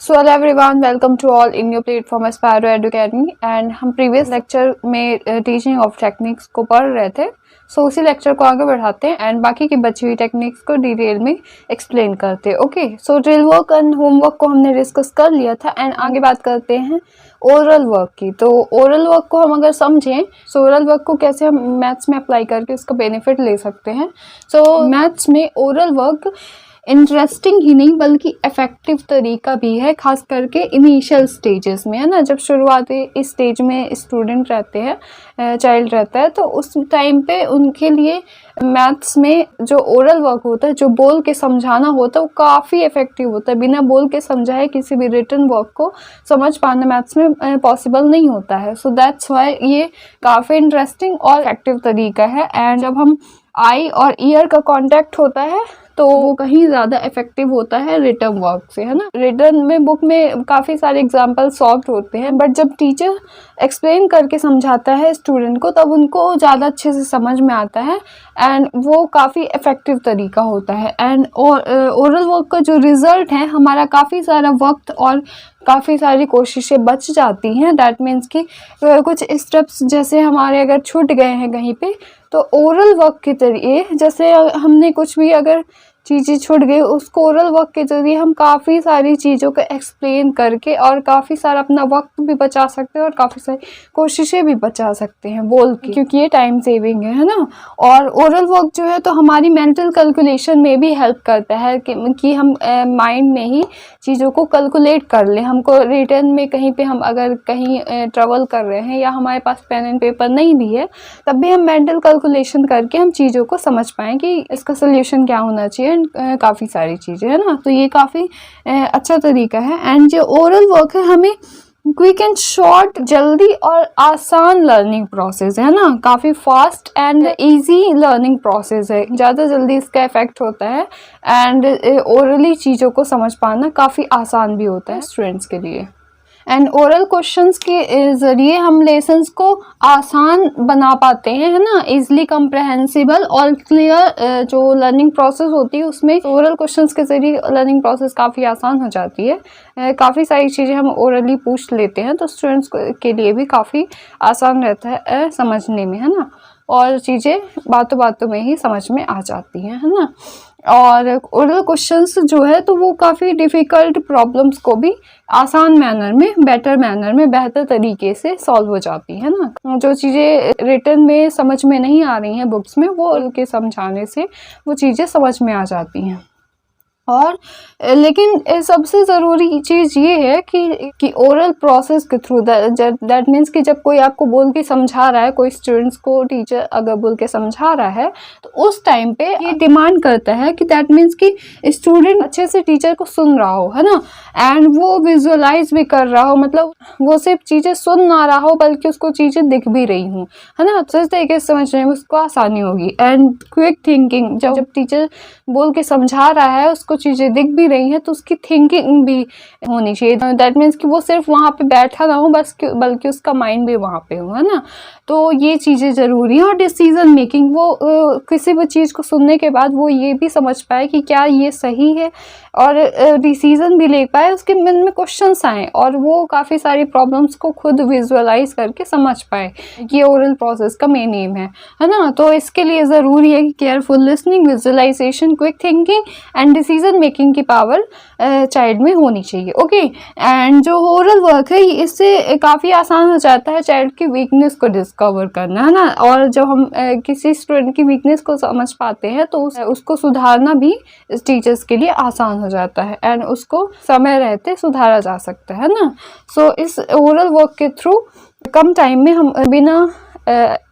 So hello everyone, welcome to all in your platform Aspiro Academy. And हम previous lecture में teaching of techniques को पढ़ रहे थे। सो उसी लेक्चर को आगे बढ़ाते हैं एंड बाकी की बची हुई टेक्निक्स को डिटेल में एक्सप्लेन करते हैं। Okay, so drill work and homework को हमने डिस्कस कर लिया था एंड आगे बात करते हैं ओरल वर्क की। तो ओरल वर्क को हम अगर समझें, सो ओरल वर्क को कैसे हम मैथ्स में अप्लाई करके उसका बेनिफिट ले सकते हैं। सो मैथ्स में ओरल वर्क इंटरेस्टिंग ही नहीं बल्कि इफेक्टिव तरीका भी है, खास करके इनिशियल स्टेजेस में, है ना। जब शुरुआती स्टेज में स्टूडेंट रहते हैं, चाइल्ड रहता है, तो उस टाइम पे उनके लिए मैथ्स में जो ओरल वर्क होता है, जो बोल के समझाना होता है, वो काफ़ी इफेक्टिव होता है। बिना बोल के समझाए किसी भी रिटन वर्क को समझ पाना मैथ्स में पॉसिबल नहीं होता है। सो दैट्स वाई ये काफ़ी इंटरेस्टिंग और इफेक्टिव तरीका है। एंड जब हम आई और ईयर का कांटेक्ट होता है तो वो कहीं ज़्यादा इफेक्टिव होता है रिटन वर्क से, है ना। रिटन में बुक में काफ़ी सारे एग्जाम्पल सॉल्व होते हैं, बट जब टीचर एक्सप्लेन करके समझाता है स्टूडेंट को तब उनको ज़्यादा अच्छे से समझ में आता है एंड वो काफ़ी इफेक्टिव तरीका होता है। एंड ओरल वर्क का जो रिज़ल्ट है, हमारा काफ़ी सारा वक्त और काफ़ी सारी कोशिशें बच जाती हैं। दैट मीन्स कि कुछ स्टेप्स जैसे हमारे अगर छूट गए हैं कहीं पे, तो ओरल वर्क के जरिए, जैसे हमने कुछ भी अगर चीज़ें छूट गई, उसको ओरल वर्क के जरिए हम काफ़ी सारी चीज़ों को एक्सप्लेन करके और काफ़ी सारा अपना वक्त भी बचा सकते हैं और काफ़ी सारी कोशिशें भी बचा सकते हैं बोल के, क्योंकि ये टाइम सेविंग है ना। और ओरल वर्क जो है तो हमारी मेंटल कैलकुलेशन में भी हेल्प करता है कि हम माइंड में ही चीज़ों को कैलकुलेट कर लें। हमको रिटर्न में कहीं पे हम अगर कहीं ट्रेवल कर रहे हैं या हमारे पास पेन एंड पेपर नहीं भी है, तब भी हम मेंटल कैलकुलेशन करके हम चीज़ों को समझ पाएँ कि इसका सोल्यूशन क्या होना चाहिए। काफ़ी सारी चीज़ें, है ना। तो ये काफ़ी अच्छा तरीका है। एंड जो ओरल वर्क है, हमें क्विक एंड शॉर्ट, जल्दी और आसान लर्निंग प्रोसेस है ना। काफ़ी fast and easy learning process है, ज़्यादा जल्दी इसका इफेक्ट होता है एंड ओरली चीज़ों को समझ पाना काफ़ी आसान भी होता है स्टूडेंट्स के लिए। एंड ओरल क्वेश्चंस के ज़रिए हम लेसन्स को आसान बना पाते हैं, है ना। इजली कंप्रहेंसिबल और क्लियर जो लर्निंग प्रोसेस होती है, उसमें ओरल क्वेश्चंस के ज़रिए लर्निंग प्रोसेस काफ़ी आसान हो जाती है। काफ़ी सारी चीज़ें हम ओरली पूछ लेते हैं तो स्टूडेंट्स के लिए भी काफ़ी आसान रहता है समझने में, है ना। और चीज़ें बातों बातों में ही समझ में आ जाती हैं, है ना। और ओरल क्वेश्चंस जो है तो वो काफ़ी डिफ़िकल्ट प्रॉब्लम्स को भी आसान मैनर में, बेटर मैनर में, बेहतर तरीके से सॉल्व हो जाती है ना। जो चीज़ें रिटन में समझ में नहीं आ रही हैं बुक्स में, वो उनके समझाने से वो चीज़ें समझ में आ जाती हैं। और लेकिन सबसे ज़रूरी चीज़ ये है कि ओरल प्रोसेस के थ्रू, दैट मीन्स कि जब कोई आपको बोल के समझा रहा है, कोई स्टूडेंट्स को टीचर अगर बोल के समझा रहा है, तो उस टाइम पे ये डिमांड करता है कि दैट मीन्स कि स्टूडेंट अच्छे से टीचर को सुन रहा हो, है ना। एंड वो विजुअलाइज भी कर रहा हो, मतलब वो सिर्फ चीज़ें सुन ना रहा हो बल्कि उसको चीज़ें दिख भी रही हूँ, है ना। तो इस तरीके से समझने में उसको आसानी होगी। एंड क्विक थिंकिंग, जब टीचर बोल के समझा रहा है, उसको चीज़ें दिख भी रही हैं, तो उसकी थिंकिंग भी होनी चाहिए। दैट मीन्स कि वो सिर्फ वहाँ पे बैठा ना हो बस, बल्कि उसका माइंड भी वहाँ पे हो, है ना। तो ये चीज़ें ज़रूरी हैं। और डिसीजन मेकिंग, वो किसी भी चीज़ को सुनने के बाद वो ये भी समझ पाए कि क्या ये सही है और डिसीजन भी ले पाए, उसके मन में क्वेश्चंस आए और वो काफ़ी सारी प्रॉब्लम्स को खुद विजुअलाइज करके समझ पाए। ये ओरल प्रोसेस का मेन एम है ना। तो इसके लिए ज़रूरी है कि careful listening, visualisation, quick thinking and decision making की पावर चाइल्ड में होनी चाहिए। ओके, एंड जो ओरल वर्क है इससे काफ़ी आसान हो जाता है चाइल्ड की वीकनेस को डिस्कवर करना, है ना। और जब हम किसी स्टूडेंट की वीकनेस को समझ पाते हैं तो उसको सुधारना भी टीचर्स के लिए आसान हो जाता है एंड उसको समय रहते सुधारा जा सकता है ना। सो इस ओरल वर्क के थ्रू कम टाइम में हम बिना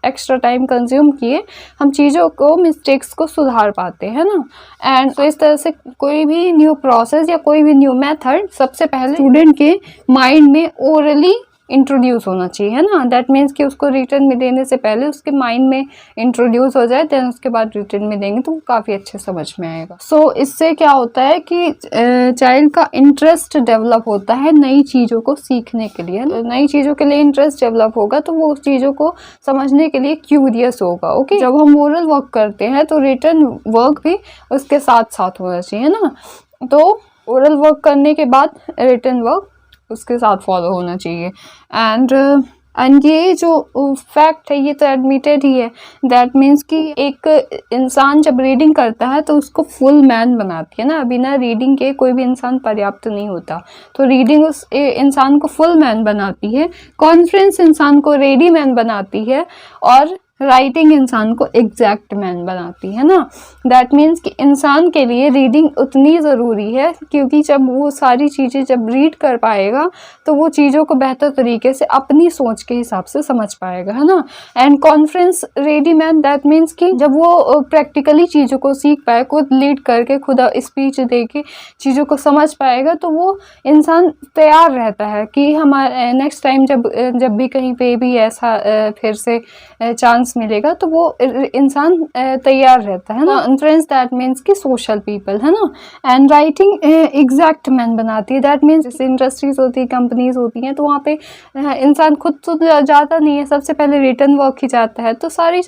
एक्स्ट्रा टाइम कंज्यूम किए हम चीज़ों को, मिस्टेक्स को सुधार पाते हैं ना। एंड तो इस तरह से कोई भी न्यू प्रोसेस या कोई भी न्यू मेथड सबसे पहले स्टूडेंट के माइंड में ओरली इंट्रोड्यूस होना चाहिए, है ना। दैट मीन्स कि उसको रिटर्न में देने से पहले उसके माइंड में इंट्रोड्यूस हो जाए, देन उसके बाद रिटर्न में देंगे तो वो काफ़ी अच्छे समझ में आएगा। सो इससे क्या होता है कि चाइल्ड का इंटरेस्ट डेवलप होता है नई चीज़ों को सीखने के लिए। नई चीज़ों के लिए इंटरेस्ट डेवलप होगा तो वो उस चीज़ों को समझने के लिए क्यूरियस होगा। ओके, जब हम ओरल वर्क करते हैं तो रिटर्न वर्क भी उसके साथ साथ होना चाहिए ना। तो ओरल वर्क करने के बाद रिटन वर्क उसके साथ फॉलो होना चाहिए। एंड ये जो फैक्ट है ये तो एडमिटेड ही है। दैट मीन्स कि एक इंसान जब रीडिंग करता है तो उसको फुल मैन बनाती है ना, बिना रीडिंग के कोई भी इंसान पर्याप्त नहीं होता, तो रीडिंग उस इंसान को फुल मैन बनाती है, कॉन्फ्रेंस इंसान को रेडी मैन बनाती है, और राइटिंग इंसान को एग्जैक्ट मैन बनाती है ना। दैट मीन्स कि इंसान के लिए रीडिंग उतनी ज़रूरी है, क्योंकि जब वो सारी चीज़ें जब रीड कर पाएगा तो वो चीज़ों को बेहतर तरीके से अपनी सोच के हिसाब से समझ पाएगा, है ना। And conference ready man, that means कि जब वो प्रैक्टिकली चीज़ों को सीख पाए, खुद लीड करके, खुद स्पीच दे के चीज़ों को समझ पाएगा, तो वो इंसान तैयार रहता है कि हमारे नेक्स्ट टाइम जब भी कहीं पे भी ऐसा फिर से चांस मिलेगा तो वो इंसान तैयार रहता है ना। इन्फ्लुएंस दैट मीन्स कि सोशल पीपल, है ना। एंड राइटिंग एग्जैक्ट मैन बनाती है। दैट मीन्स जैसे इंडस्ट्रीज होती है, कंपनीज होती हैं, तो वहाँ पे इंसान खुद तो जाता नहीं है, सबसे पहले रिटर्न वर्क ही जाता है। तो सारी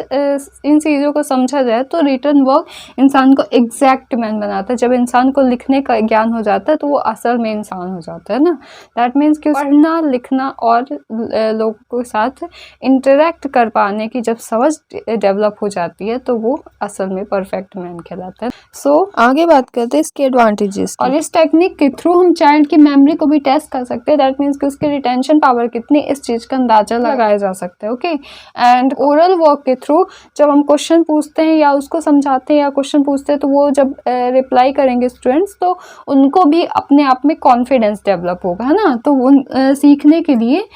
इन चीज़ों को समझा जाए तो रिटर्न वर्क इंसान को एग्जैक्ट मैन बनाता है। जब इंसान को लिखने का ज्ञान हो जाता है तो वो असल में इंसान हो जाता है ना। दैट मीन्स कि पढ़ना लिखना और लोगों के साथ इंटरेक्ट कर पाने की जब समझ डेवलप हो जाती है तो वो असल में परफेक्ट मैन कहलाता है। सो आगे बात करते हैं इसके एडवांटेजेस और इस टेक्निक के थ्रू हम चाइल्ड की मेमोरी को भी टेस्ट कर सकते हैं। दैट मीन्स कि उसके रिटेंशन पावर कितनी, इस चीज़ का अंदाजा लगाया जा सकता है। ओके। एंड ओरल वर्क के थ्रू जब हम क्वेश्चन पूछते हैं या उसको समझाते हैं या क्वेश्चन पूछते हैं तो वो जब रिप्लाई करेंगे स्टूडेंट्स तो उनको भी अपने आप में कॉन्फिडेंस डेवलप होगा, है ना। तो वो सीखने के लिए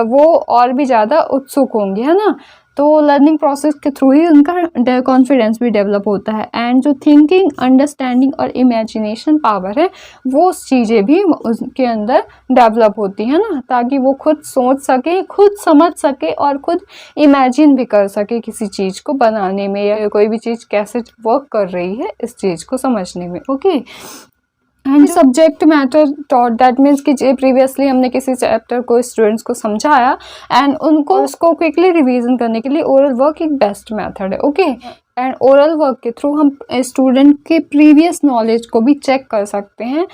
वो और भी ज़्यादा उत्सुक होंगे, है ना। तो लर्निंग प्रोसेस के थ्रू ही उनका कॉन्फिडेंस भी डेवलप होता है। एंड जो थिंकिंग, अंडरस्टैंडिंग और इमेजिनेशन पावर है वो चीज़ें भी उसके अंदर डेवलप होती है ना, ताकि वो खुद सोच सके, खुद समझ सके और खुद इमेजिन भी कर सके किसी चीज़ को बनाने में या कोई भी चीज़ कैसे वर्क कर रही है इस चीज़ को समझने में। Okay. And subject matter taught, that means कि प्रीवियसली हमने किसी चैप्टर को स्टूडेंट्स को समझाया एंड उनको उसको क्विकली रिवीजन करने के लिए ओरल वर्क एक बेस्ट मेथड है। ओके। एंड ओरल वर्क के थ्रू हम स्टूडेंट के प्रीवियस नॉलेज को भी चेक कर सकते हैं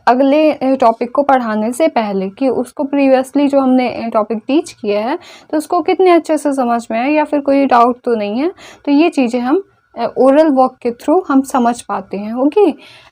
अगले टॉपिक को पढ़ाने से पहले, कि उसको प्रीवियसली जो हमने टॉपिक टीच किया है तो उसको कितने अच्छे से समझ में आए या फिर कोई डाउट तो नहीं है। तो ये चीज़ें हम ओरल वर्क के थ्रू हम समझ पाते हैं। ओके।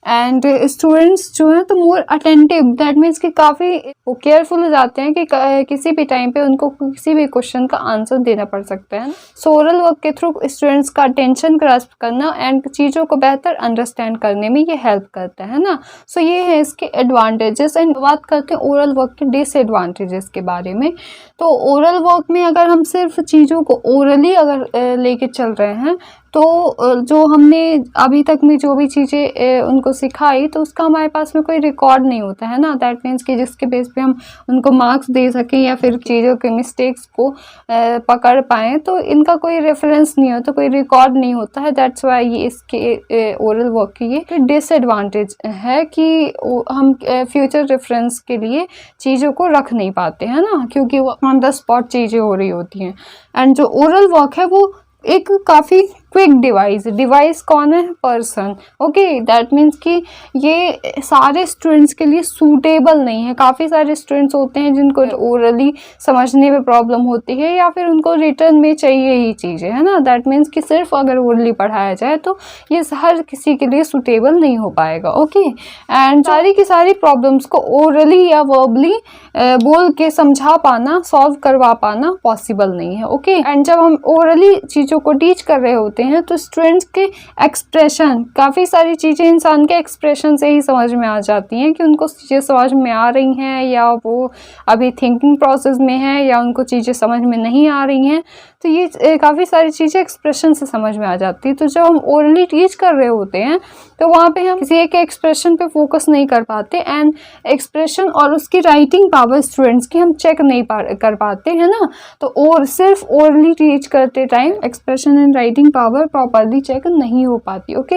एंड स्टूडेंट्स जो हैं तो मोर अटेंटिव, दैट मीन्स कि काफ़ी वो केयरफुल हो जाते हैं कि किसी भी टाइम पे उनको किसी भी क्वेश्चन का आंसर देना पड़ सकता है। सो ओरल वर्क के थ्रू स्टूडेंट्स का अटेंशन ग्रास्प करना एंड चीज़ों को बेहतर अंडरस्टैंड करने में ये हेल्प करता है ना। सो ये है इसके एडवांटेजेस। एंड बात करते हैं ओरल वर्क के डिसएडवांटेजेस के बारे में। तो ओरल वर्क में अगर हम सिर्फ चीज़ों को ओरली अगर लेके चल रहे हैं तो जो हमने अभी तक में जो भी चीज़ें उनको सिखाई तो उसका हमारे पास में कोई रिकॉर्ड नहीं होता है ना। दैट मीन्स कि जिसके बेस पे हम उनको मार्क्स दे सकें या फिर चीज़ों के मिस्टेक्स को पकड़ पाएँ, तो इनका कोई रेफरेंस नहीं होता, कोई रिकॉर्ड नहीं होता है। दैट्स वाई ये इसके ओरल वर्क की ये डिसएडवांटेज है कि हम फ्यूचर रेफरेंस के लिए चीज़ों को रख नहीं पाते हैं ना, क्योंकि वो ऑन द स्पॉट चीज़ें हो रही होती हैं। एंड जो ओरल वर्क है वो एक काफ़ी क्विक डिवाइस कौन है? पर्सन। ओके। दैट मीन्स कि ये सारे स्टूडेंट्स के लिए सूटेबल नहीं है। काफ़ी सारे स्टूडेंट्स होते हैं जिनको ओरली समझने में प्रॉब्लम होती है या फिर उनको रिटर्न में चाहिए ही चीज़ें, है ना। दैट मीन्स कि सिर्फ अगर ओरली पढ़ाया जाए तो ये हर किसी के लिए सूटेबल नहीं हो पाएगा। ओके। एंड सारी की सारी प्रॉब्लम्स को ओरली या वर्बली बोल के समझा पाना, सॉल्व करवा पाना पॉसिबल नहीं है। ओके। एंड जब हम ओरली चीज़ों को टीच कर रहे होते हैं तो स्टूडेंट्स के एक्सप्रेशन, काफ़ी सारी चीज़ें इंसान के एक्सप्रेशन से ही समझ में आ जाती हैं कि उनको चीज़ें समझ में आ रही हैं या वो अभी थिंकिंग प्रोसेस में है या उनको चीज़ें समझ में नहीं आ रही हैं। तो ये काफ़ी सारी चीज़ें एक्सप्रेशन से समझ में आ जाती है। तो जब हम ओरली टीच कर रहे होते हैं तो वहाँ पे हम किसी एक एक्सप्रेशन पे फोकस नहीं कर पाते एंड एक्सप्रेशन और उसकी राइटिंग पावर स्टूडेंट्स की हम चेक नहीं कर पाते, है ना। तो और सिर्फ ओरली टीच करते time expression and writing power power properly check नहीं हो पाती। ओके,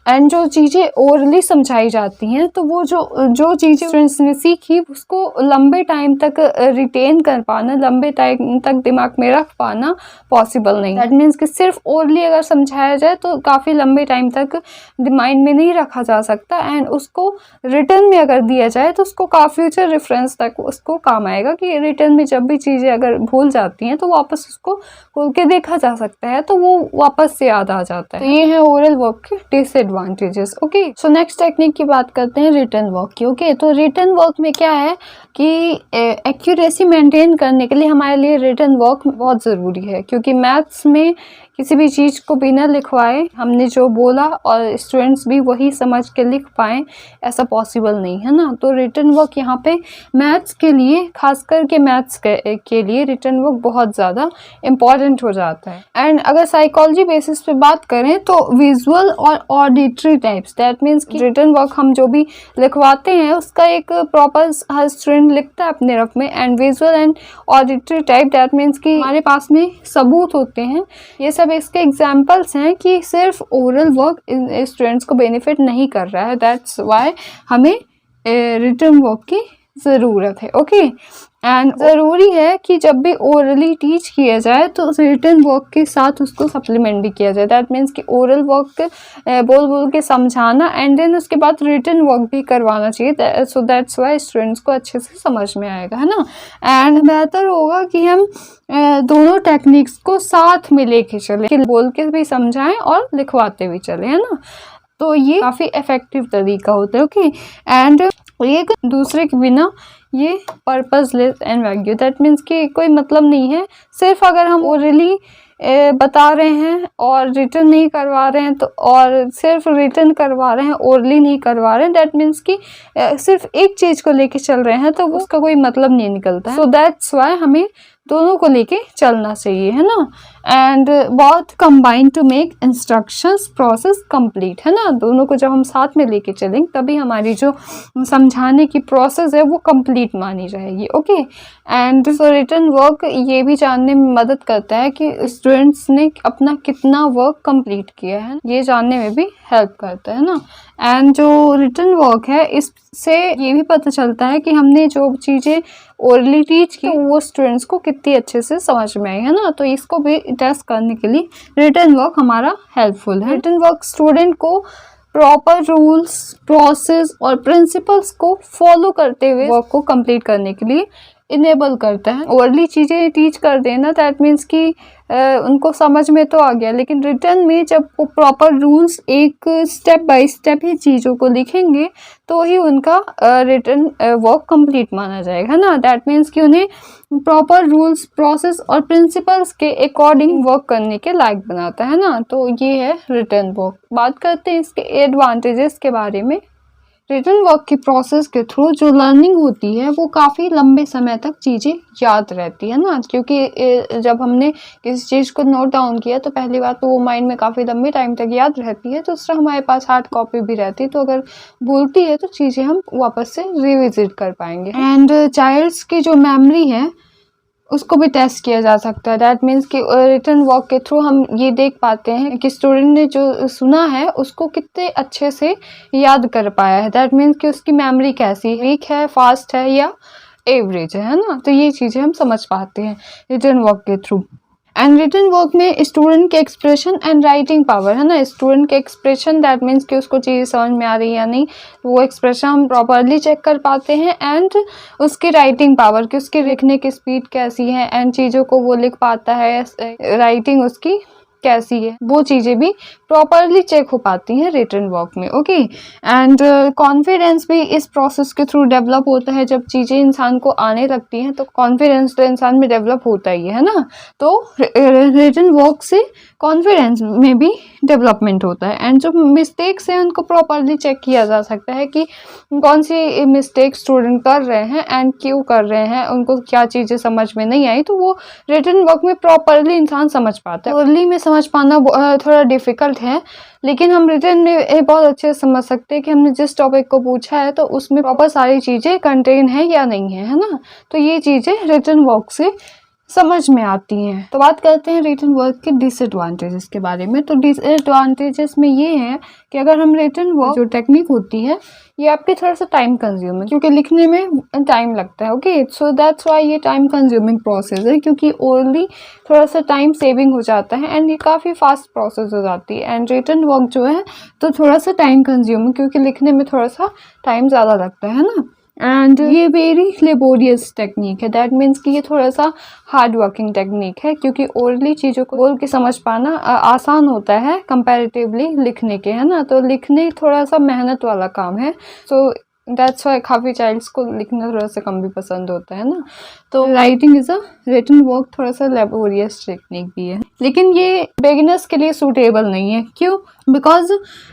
एंड जो चीज़ें ओरली समझाई जाती हैं तो वो जो चीज़ें स्टूडेंट्स ने सीखी उसको लंबे टाइम तक रिटेन कर पाना, लंबे टाइम तक दिमाग में रख पाना पॉसिबल नहीं। दैट मीन्स कि सिर्फ ओरली अगर समझाया जाए तो काफ़ी लंबे टाइम तक माइंड में नहीं रखा जा सकता, एंड उसको रिटर्न में अगर दिया जाए तो उसको काफ़ी फ्यूचर रेफरेंस तक उसको काम आएगा कि रिटर्न में जब भी चीज़ें अगर भूल जाती हैं तो वापस उसको खोल के देखा जा सकता है तो वो वापस से याद आ जाता है। तो ये है ओरल वर्क के disadvantages. Okay, so next technique की बात करते हैं रिटर्न वर्क की। ओके, तो रिटर्न वर्क में क्या है कि एक्यूरेसी मेंटेन करने के लिए हमारे लिए रिटर्न वर्क बहुत ज़रूरी है, क्योंकि मैथ्स में किसी भी चीज़ को बिना लिखवाए हमने जो बोला और स्टूडेंट्स भी वही समझ के लिख पाएँ ऐसा पॉसिबल नहीं है ना। तो रिटर्न वर्क यहाँ पे मैथ्स के लिए, खास करके मैथ्स के लिए रिटर्न वर्क बहुत ज़्यादा इम्पॉर्टेंट हो जाता है। एंड अगर साइकोलॉजी बेसिस पे बात करें तो विजुअल और ऑडिटरी टाइप्स, दैट मीन्स कि रिटर्न वर्क हम जो भी लिखवाते हैं उसका एक प्रॉपर हर स्टूडेंट लिखता है अपने रफ में, and visual and auditory type that means कि हमारे पास में सबूत होते हैं। ये सब इसके एग्जाम्पल्स हैं कि सिर्फ ओरल वर्क स्टूडेंट्स को बेनिफिट नहीं कर रहा है, दैट्स वाई हमें रिटर्न वर्क की ज़रूरत है। ओके, एंड ज़रूरी है कि जब भी ओरली टीच किया जाए तो उस रिटर्न वर्क के साथ उसको सप्लीमेंट भी किया जाए। दैट मीन्स कि ओरल वर्क बोल बोल के समझाना एंड देन उसके बाद रिटर्न वर्क भी करवाना चाहिए, सो दैट्स वाई स्टूडेंट्स को अच्छे से समझ में आएगा, है ना। एंड बेहतर होगा कि हम दोनों टेक्निक्स को साथ में लेके चलें, कि बोल के भी समझाएं और लिखवाते भी चलें, है ना। तो ये काफ़ी इफेक्टिव तरीका होता है। ओके, एंड एक दूसरे के बिना ये purposeless and wagyu, that means कि कोई मतलब नहीं है। सिर्फ अगर हम ओरली बता रहे हैं और रिटर्न नहीं करवा रहे हैं तो, और सिर्फ रिटर्न करवा रहे हैं ओरली नहीं करवा रहे हैं, दैट मीन्स कि सिर्फ एक चीज़ को लेके चल रहे हैं तो उसका कोई मतलब नहीं निकलता है। सो दैट्स वाई हमें दोनों को लेके चलना चाहिए, है ना। एंड बहुत combine to make instructions process complete, है ना। दोनों को जब हम साथ में लेके चलेंगे तभी हमारी जो समझाने की प्रोसेस है वो कंप्लीट मानी जाएगी। Okay, and so written work ये भी जानने में मदद करता है कि स्टूडेंट्स ने अपना कितना वर्क कंप्लीट किया है, ये जानने में भी हेल्प करता है ना। एंड जो रिटर्न वर्क है इससे ये भी पता चलता है कि हमने जो चीज़ें ओरली टीच की वो स्टूडेंट्स को कितनी अच्छे से समझ में आई, है ना। तो इसको भी टेस्ट करने के लिए रिटर्न वर्क हमारा हेल्पफुल है। रिटर्न वर्क स्टूडेंट को प्रॉपर रूल्स, प्रोसेस और प्रिंसिपल्स को फॉलो करते हुए वर्क को कंप्लीट करने के लिए इनेबल करता है। ओरली चीज़ें टीच कर देना दैट मीन्स कि उनको समझ में तो आ गया, लेकिन रिटर्न में जब वो प्रॉपर रूल्स एक स्टेप बाय स्टेप ही चीज़ों को लिखेंगे तो ही उनका रिटर्न वर्क कंप्लीट माना जाएगा, है ना। दैट मीन्स कि उन्हें प्रॉपर रूल्स, प्रोसेस और प्रिंसिपल्स के अकॉर्डिंग वर्क करने के लायक बनाता है ना। तो ये है रिटर्न वर्क। बात करते हैं इसके एडवांटेजेस के बारे में। रिटर्न वर्क की प्रोसेस के थ्रू जो लर्निंग होती है वो काफ़ी लंबे समय तक चीज़ें याद रहती है ना, क्योंकि जब हमने किसी चीज़ को नोट डाउन किया तो पहली बात तो वो माइंड में काफ़ी लंबे टाइम तक याद रहती है, दूसरा हमारे पास हार्ड कॉपी भी रहती है, तो अगर भूलती है तो चीज़ें हम वापस से रिविजिट कर पाएंगे। एंड चाइल्ड्स की जो मेमोरी है उसको भी टेस्ट किया जा सकता है। दैट मीन्स कि रिटर्न वर्क के थ्रू हम ये देख पाते हैं कि स्टूडेंट ने जो सुना है उसको कितने अच्छे से याद कर पाया है। दैट मीन्स कि उसकी मेमोरी कैसी, वीक है, फास्ट है या एवरेज है ना। तो ये चीज़ें हम समझ पाते हैं रिटर्न वर्क के थ्रू। एंड रिटर्न वर्क में स्टूडेंट के एक्सप्रेशन एंड राइटिंग पावर, है ना। स्टूडेंट के एक्सप्रेशन दैट मीन्स कि उसको चीज़ समझ में आ रही है या नहीं, वो एक्सप्रेशन हम प्रॉपरली चेक कर पाते हैं। एंड उसकी राइटिंग पावर कि उसकी लिखने की स्पीड कैसी है एंड चीज़ों को वो लिख पाता है, राइटिंग उसकी कैसी है, वो चीज़ें भी प्रॉपरली चेक हो पाती हैं रिटर्न वर्क में। ओके, एंड कॉन्फिडेंस भी इस प्रोसेस के थ्रू डेवलप होता है। जब चीज़ें इंसान को आने लगती हैं तो कॉन्फिडेंस तो इंसान में डेवलप होता ही है ना। तो रिटर्न वर्क से कॉन्फिडेंस में भी डेवलपमेंट होता है। एंड जो मिस्टेक्स हैं उनको प्रॉपरली चेक किया जा सकता है कि कौन सी मिस्टेक स्टूडेंट कर रहे हैं एंड क्यों कर रहे हैं, उनको क्या चीज़ें समझ में नहीं आई, तो वो रिटर्न वर्क में प्रॉपरली इंसान समझ पाता है। अर्ली में समझ पाना थोड़ा डिफ़िकल्ट है, लेकिन हम रिटर्न में बहुत अच्छे से समझ सकते हैं कि हमने जिस टॉपिक को पूछा है तो उसमें प्रॉपर सारी चीज़ें कंटेन है या नहीं है, है ना। तो ये चीज़ें रिटर्न वर्क से समझ में आती हैं। तो बात करते हैं रिटन वर्क के डिसएडवांटेजेस के बारे में। तो डिसएडवांटेजेस में ये है कि अगर हम रिटन वर्क जो टेक्निक होती है ये आपकी थोड़ा सा टाइम कंज्यूमिंग, क्योंकि लिखने में टाइम लगता है। ओके, सो दैट्स व्हाई ये टाइम कंज्यूमिंग प्रोसेस है, क्योंकि ओरली थोड़ा सा टाइम सेविंग हो जाता है एंड ये काफ़ी फास्ट प्रोसेस हो जाती है। एंड रिटन वर्क जो है तो थोड़ा सा टाइम कंज्यूमिंग, क्योंकि लिखने में थोड़ा सा टाइम ज़्यादा लगता है ना। एंड ये वेरी लेबोरियस टेक्निक है, दैट मीन्स कि ये थोड़ा सा हार्ड वर्किंग टेक्निक है, क्योंकि ओरली चीज़ों को बोल के समझ पाना आसान होता है कंपैरेटिवली लिखने के, है ना। तो लिखने थोड़ा सा मेहनत वाला काम है, सो दैट्स वाई काफ़ी चाइल्ड्स को लिखना थोड़ा सा कम भी पसंद होता है ना। तो writing is a written work थोड़ा सा लेबोरियस टेक्निक भी है, लेकिन ये बिगिनर्स के लिए सूटेबल नहीं है। क्यों? Because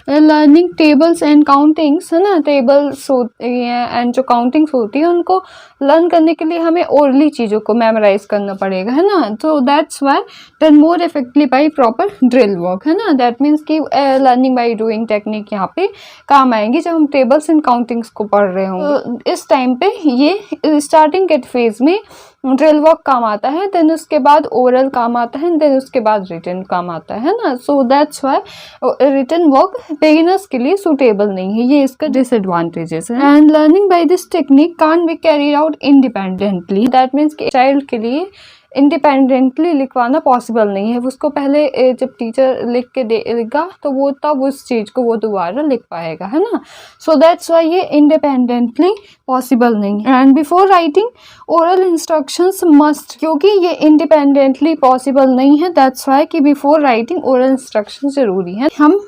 learning tables and countings, है ना, टेबल्स होती हैं एंड जो काउंटिंग्स होती है उनको लर्न करने के लिए हमें ओरली चीज़ों को मेमोराइज करना पड़ेगा, है ना। तो that's why done more effectively by proper drill work, है ना। दैट मीन्स कि लर्निंग बाई डूइंग टेक्निक यहाँ पे काम आएंगी जब हम टेबल्स एंड काउंटिंग्स को पढ़ रहे होंगे। तो इस टाइम पे ये स्टार्टिंग के फेज में ड्रिल वर्क काम आता है, देन उसके बाद ओरल काम आता है, देन उसके बाद रिटन काम आता है ना। So that's why written work beginners के लिए सूटेबल नहीं है, ये इसका डिसएडवांटेजेस है। And learning by this technique can't be carried out independently, that means कि चाइल्ड के लिए इंडिपेंडेंटली लिखवाना पॉसिबल नहीं है। उसको पहले जब टीचर लिख के देगा तो वो तब उस चीज़ को वो दोबारा लिख पाएगा, है ना। सो दैट्स वाई ये इंडिपेंडेंटली पॉसिबल नहीं है। And before writing oral instructions must, क्योंकि ये इंडिपेंडेंटली पॉसिबल नहीं है, दैट्स वाई कि बिफोर राइटिंग ओरल इंस्ट्रक्शन ज़रूरी है। हम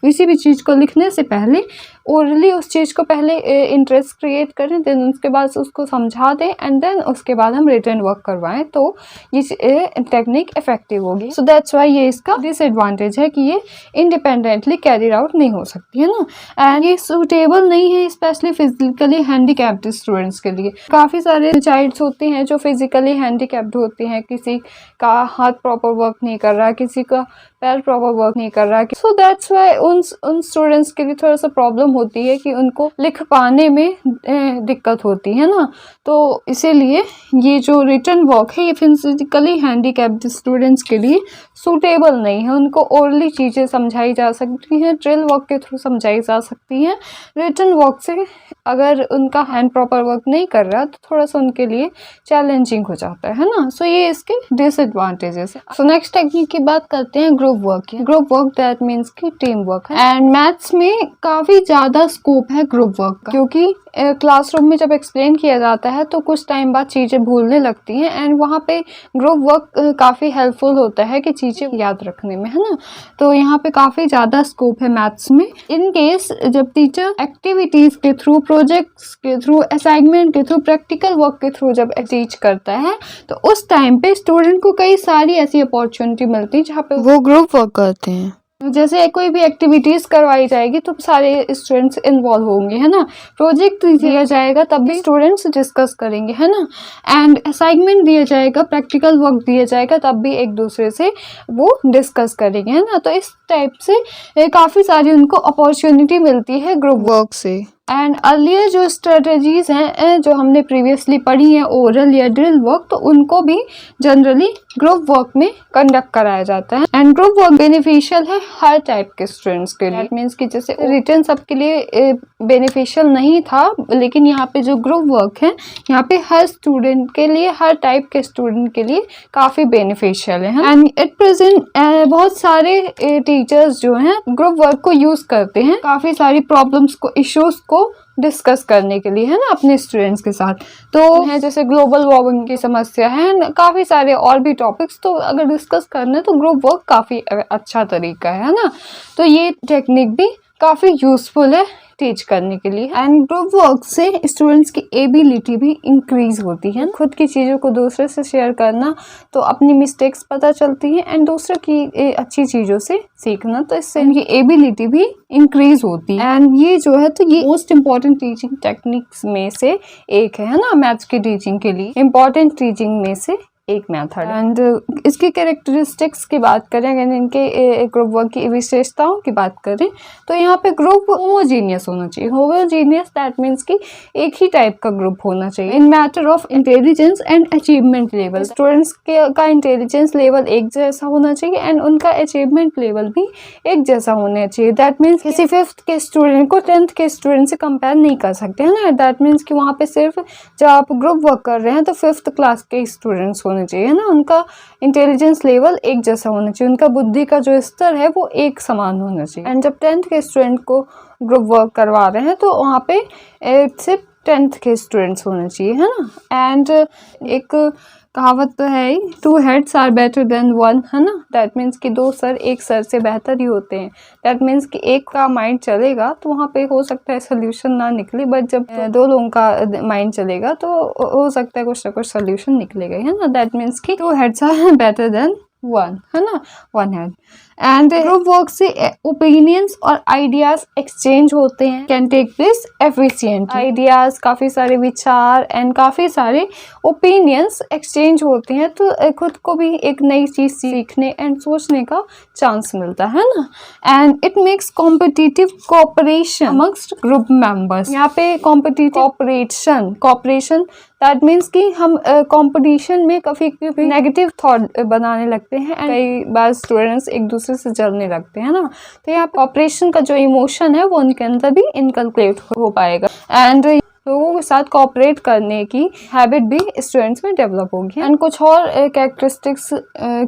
किसी भी चीज़ को लिखने से पहले ओरली उस चीज़ को पहले इंटरेस्ट क्रिएट करें, देन उसके बाद उसको समझा दें एंड देन उसके बाद हम रिटन वर्क करवाएं, तो ये टेक्निक इफेक्टिव होगी। सो दैट्स वाई ये इसका डिसएडवांटेज है कि ये इंडिपेंडेंटली कैरिड आउट नहीं हो सकती, है ना। एंड ये सूटेबल नहीं है स्पेशली फिजिकली हैंडीकैप्ड स्टूडेंट्स के लिए। काफ़ी सारे चाइल्ड्स होते हैं जो फिजिकली हैंडीकैप्ड होते हैं, किसी का हाथ प्रॉपर वर्क नहीं कर रहा, किसी का पैर प्रॉपर वर्क नहीं कर रहा। सो दैट्स वाई उन स्टूडेंट्स के लिए थोड़ा सा प्रॉब्लम होती है कि उनको लिख पाने में दिक्कत होती है ना। तो इसीलिए ये जो रिटन वर्क है ये फिजिकली हैंडीकैप्ड स्टूडेंट्स के लिए सूटेबल नहीं है। उनको ओरली चीज़ें समझाई जा सकती हैं, ड्रिल वर्क के थ्रू समझाई जा सकती हैं। रिटन वर्क से अगर उनका हैंड प्रॉपर वर्क नहीं कर रहा तो थोड़ा सा उनके लिए चैलेंजिंग हो जाता है ना। सो ये इसके डिसएडवांटेजेस है। सो नेक्स्ट टेक्निक की बात करते हैं ग्रुप वर्क की। ग्रुप वर्क दैट मीन्स की टीम वर्क है एंड मैथ्स में काफ़ी ज़्यादा स्कोप है ग्रुप वर्क का, क्योंकि क्लासरूम में जब एक्सप्लेन किया जाता है तो कुछ टाइम बाद चीज़ें भूलने लगती हैं एंड वहाँ पे ग्रुप वर्क काफ़ी हेल्पफुल होता है कि चीज़ें याद रखने में, है ना। तो यहाँ पे काफ़ी ज़्यादा स्कोप है मैथ्स में। इन केस जब टीचर एक्टिविटीज़ के थ्रू, प्रोजेक्ट्स के थ्रू, असाइनमेंट के थ्रू, प्रैक्टिकल वर्क के थ्रू जब टीच करता है तो उस टाइम पे स्टूडेंट को कई सारी ऐसी अपॉर्चुनिटी मिलती है जहाँ पे वो ग्रुप वर्क करते हैं। जैसे कोई भी एक्टिविटीज़ करवाई जाएगी तो सारे स्टूडेंट्स इन्वॉल्व होंगे, है ना। प्रोजेक्ट दिया जाएगा तब भी स्टूडेंट्स डिस्कस करेंगे, है ना। एंड असाइनमेंट दिया जाएगा, प्रैक्टिकल वर्क दिया जाएगा तब भी एक दूसरे से वो डिस्कस करेंगे, है ना। तो इस टाइप से काफ़ी सारी उनको अपॉर्चुनिटी मिलती है ग्रुप वर्क से। एंड अर्लियर जो स्ट्रेटजीज हैं जो हमने प्रीवियसली पढ़ी हैं ओरल या ड्रिल वर्क, तो उनको भी जनरली ग्रुप वर्क में कंडक्ट कराया जाता है। एंड ग्रुप वर्क बेनिफिशियल है हर टाइप के स्टूडेंट्स के लिए। मीन्स कि जैसे रिटन सबके लिए बेनिफिशियल नहीं था, लेकिन यहाँ पे जो ग्रुप वर्क है यहाँ पे हर स्टूडेंट के लिए, हर टाइप के स्टूडेंट के लिए काफ़ी बेनिफिशियल है। एंड एट प्रेजेंट बहुत सारे टीचर्स जो हैं ग्रुप वर्क को यूज़ करते हैं काफ़ी सारी प्रॉब्लम्स को, इश्यूज को डिस्कस करने के लिए, है ना, अपने स्टूडेंट्स के साथ। तो है जैसे ग्लोबल वार्मिंग की समस्या है, काफ़ी सारे और भी टॉपिक्स, तो अगर डिस्कस करना है तो ग्रुप वर्क काफ़ी अच्छा तरीका है ना। तो ये टेक्निक भी काफ़ी यूज़फुल है टीच करने के लिए। एंड ग्रुप वर्क से स्टूडेंट्स की एबिलिटी भी इंक्रीज होती है, खुद की चीज़ों को दूसरे से शेयर करना, तो अपनी मिस्टेक्स पता चलती हैं एंड दूसरों की अच्छी चीज़ों से सीखना, तो इससे इनकी एबिलिटी भी इंक्रीज होती है। एंड ये जो है तो ये मोस्ट इम्पॉर्टेंट टीचिंग टेक्निक्स में से एक है ना, मैथ्स की टीचिंग के लिए इम्पॉर्टेंट टीचिंग में से एक मेथड। एंड इसकी कैरेक्टरिस्टिक्स की बात करें, अगर इनके ग्रुप वर्क की विशेषताओं की बात करें तो यहाँ पे ग्रुप होमोजीनियस होना चाहिए। होमोजीनियस दैट मीन्स कि एक ही टाइप का ग्रुप होना चाहिए। इन matter of intelligence and achievement level, students का इंटेलिजेंस लेवल एक जैसा होना चाहिए एंड उनका अचीवमेंट लेवल भी एक जैसा होना चाहिए। दैट मीन्स किसी 5th के स्टूडेंट को 10th के स्टूडेंट से कंपेयर नहीं कर सकते है ना। दैट मीन्स कि वहाँ पे सिर्फ जब आप ग्रुप वर्क कर रहे हैं तो 5th क्लास के स्टूडेंट्स होने चाहिए है ना। उनका इंटेलिजेंस लेवल एक जैसा होना चाहिए, उनका बुद्धि का जो स्तर है वो एक समान होना चाहिए। एंड जब 10th के स्टूडेंट को ग्रुप वर्क करवा रहे हैं तो वहाँ पे सिर्फ 10th के स्टूडेंट्स होने चाहिए है ना। एंड एक कहावत तो है ही, 2 heads आर बेटर देन 1 है ना। दैट मीन्स कि 2 सर एक सर से बेहतर ही होते हैं। दैट मीन्स कि एक का माइंड चलेगा तो वहाँ पे हो सकता है सोल्यूशन ना निकले, बट जब 2 लोगों का माइंड चलेगा तो हो सकता है कुछ ना कुछ सोल्यूशन निकलेगा है ना। दैट मीन्स कि 2 heads आर बेटर देन 1 है ना, 1 head। एंड ग्रुप वर्क से ओपिनियंस और आइडियाज एक्सचेंज होते हैं, can take place efficient. Ideas, काफ़ी सारे विचार एंड काफ़ी सारे ओपिनियंस एक्सचेंज होते हैं तो खुद को भी एक नई चीज़ सीखने एंड सोचने का चांस मिलता है ना। And it makes competitive cooperation amongst group members. यहाँ पे कॉम्पिटिटिव कोऑपरेशन दैट मीन्स कि हम कंपटीशन में कभी नेगेटिव थॉट बनाने लगते हैं एंड कई बार स्टूडेंट्स एक दूसरे से जलने लगते हैं ना। तो यहाँ कॉपरेशन का जो इमोशन है वो उनके अंदर भी इनकलकेट हो पाएगा एंड लोगों के साथ कोऑपरेट करने की हैबिट भी स्टूडेंट्स में डेवलप होगी। एंड कुछ और कैरेक्टरिस्टिक्स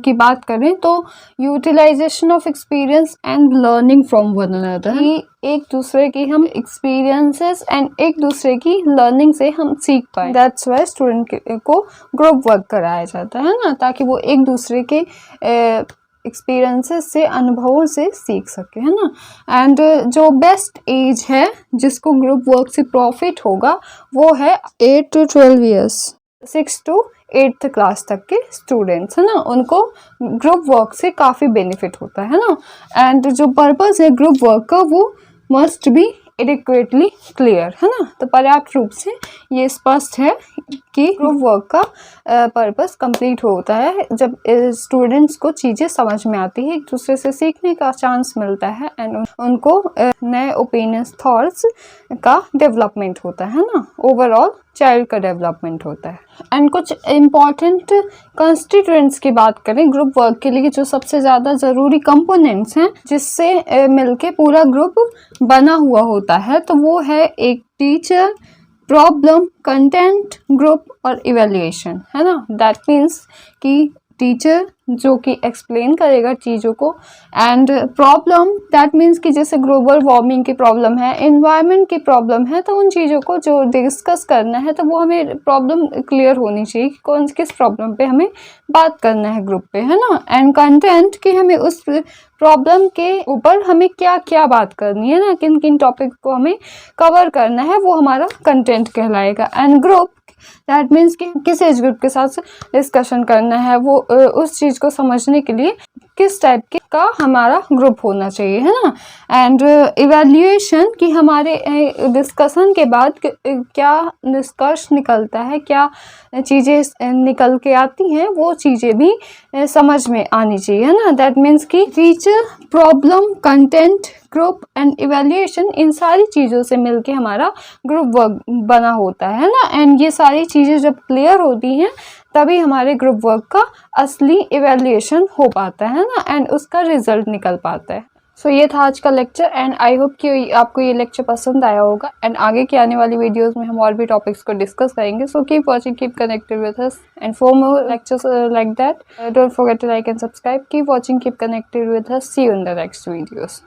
की बात करें तो utilization of experience and learning from one another, एक दूसरे की हम एक्सपीरियंसेस एंड एक दूसरे की लर्निंग से हम सीख पाए। दैट्स वाई स्टूडेंट को ग्रुप वर्क कराया जाता है ना, ताकि वो एक दूसरे के एक्सपीरियंसेस से, अनुभवों से सीख सके है ना। एंड जो बेस्ट एज है जिसको ग्रुप वर्क से प्रॉफिट होगा वो है 8 to 12 years, 6 to 8th class तक के स्टूडेंट्स है ना, उनको ग्रुप वर्क से काफ़ी बेनिफिट होता है ना। एंड जो पर्पस है ग्रुप वर्क का वो मस्ट बी एडिक्वेटली क्लियर है ना। तो पर्याप्त रूप से ये स्पष्ट है कि ग्रुप वर्क का पर्पस कंप्लीट होता है जब स्टूडेंट्स को चीज़ें समझ में आती है, एक दूसरे से सीखने का चांस मिलता है एंड उनको नए ओपिनियंस, थॉट्स का डेवलपमेंट होता है ना। ओवरऑल चाइल्ड का डेवलपमेंट होता है। एंड कुछ इम्पॉर्टेंट कंस्टिट्यूएंट्स की बात करें ग्रुप वर्क के लिए, जो सबसे ज़्यादा ज़रूरी कंपोनेंट्स हैं जिससे मिलके पूरा ग्रुप बना हुआ होता है, तो वो है एक टीचर, प्रॉब्लम, कंटेंट, ग्रुप और इवैल्यूएशन है ना। दैट मीन्स कि टीचर जो कि एक्सप्लेन करेगा चीज़ों को, एंड प्रॉब्लम दैट मीन्स कि जैसे ग्लोबल वार्मिंग की प्रॉब्लम है, एनवायरनमेंट की प्रॉब्लम है, तो उन चीज़ों को जो डिस्कस करना है तो वो हमें प्रॉब्लम क्लियर होनी चाहिए कि कौन किस प्रॉब्लम पे हमें बात करना है ग्रुप पे है ना। एंड कंटेंट कि हमें उस प्रॉब्लम के ऊपर हमें क्या क्या बात करनी है ना, किन किन टॉपिक को हमें कवर करना है, वो हमारा कंटेंट कहलाएगा। एंड ग्रुप दैट मीन्स कि किस एज ग्रुप के साथ डिस्कशन करना है, वो उस चीज़ को समझने के लिए किस टाइप के का हमारा ग्रुप होना चाहिए है ना। एंड इवैल्यूएशन कि हमारे डिस्कशन के बाद क्या निष्कर्ष निकलता है, क्या चीज़ें निकल के आती हैं, वो चीज़ें भी समझ में आनी चाहिए है ना। दैट मीन्स कि teacher, problem, content, group and evaluation, इन सारी चीज़ों से मिलके हमारा ग्रुप वर्क बना होता है ना। एंड ये सारी चीज़ें जब क्लियर होती हैं तभी हमारे ग्रुप वर्क का असली इवैल्यूएशन हो पाता है ना, एंड उसका रिजल्ट निकल पाता है। सो ये था आज का लेक्चर एंड आई होप कि आपको ये लेक्चर पसंद आया होगा। एंड आगे की आने वाली वीडियोस में हम और भी टॉपिक्स को डिस्कस करेंगे। So keep watching, keep connected with us and for more lectures like that don't forget to like and subscribe. Keep watching, keep connected with us. See you in the next videos.